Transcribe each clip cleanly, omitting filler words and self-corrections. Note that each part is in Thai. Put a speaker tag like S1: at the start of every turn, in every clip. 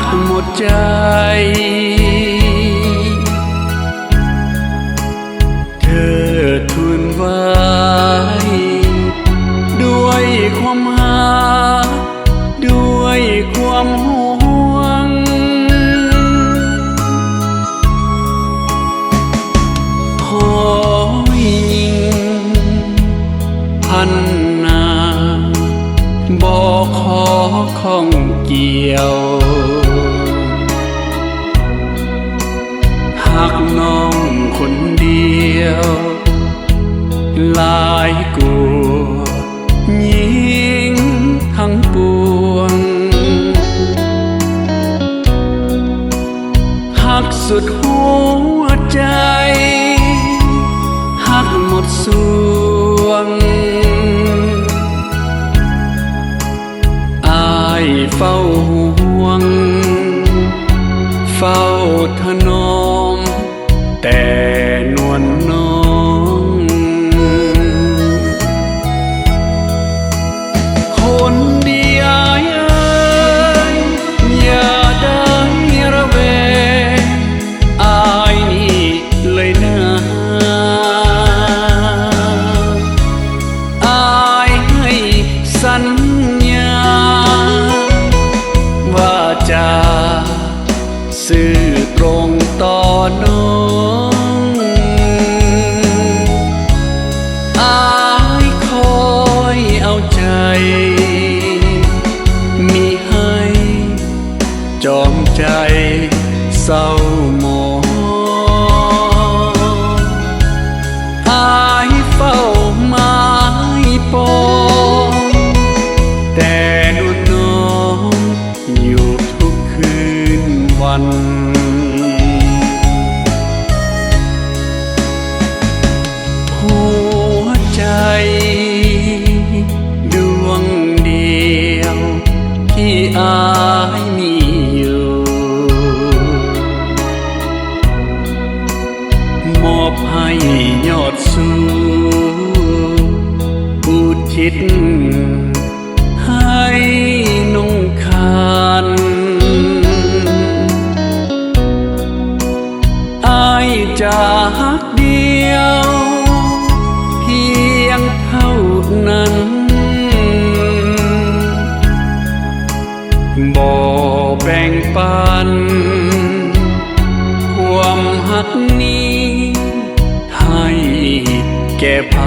S1: กหมดใจเธอทูลไว้ด้วยความหาด้วยความห่วงขอยิ่งพันนาบอกขอข้องเกี่ยวหากน้องคนเดียวหลายกลัวยิ่งทั้งปวงหักสุดหัวใจหักหมดสวงอายเฝ้าห่วงเฝ้าถนอมแต่นวลน้องคนดีอายเอ้ยอย่าได้ระแวงอายนี่เลยนะอายให้สัญญาว่าจะซื่อตรงต่อน้องอายคอยเอาใจมิให้จอมใจเศร้าหมองอายเฝ้าไม้ปองแต่นุ่นน้องอยู่ทุกคืนวันหัวใจดวงเดียวที่อายมีอยู่มอบให้ยอดสู้อุทิศให้นุ่งคานอายจะฮักเดียวเพียงเท่านั้นบ่แบ่งปันความฮักนี้ให้แก่ใคร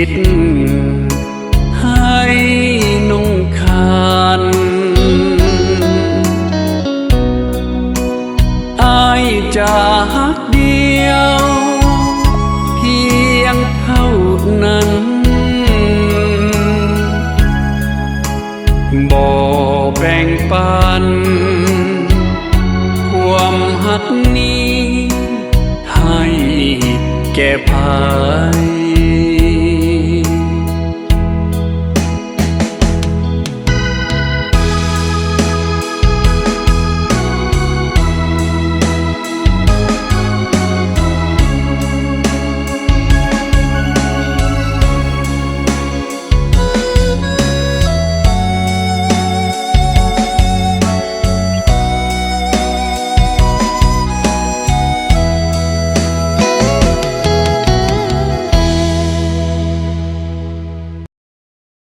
S1: คิดให้นงคันอายจะฮักเดียวเพียงเท่านั้นบ่แบ่งปันความฮักนี้ให้แก่ภาย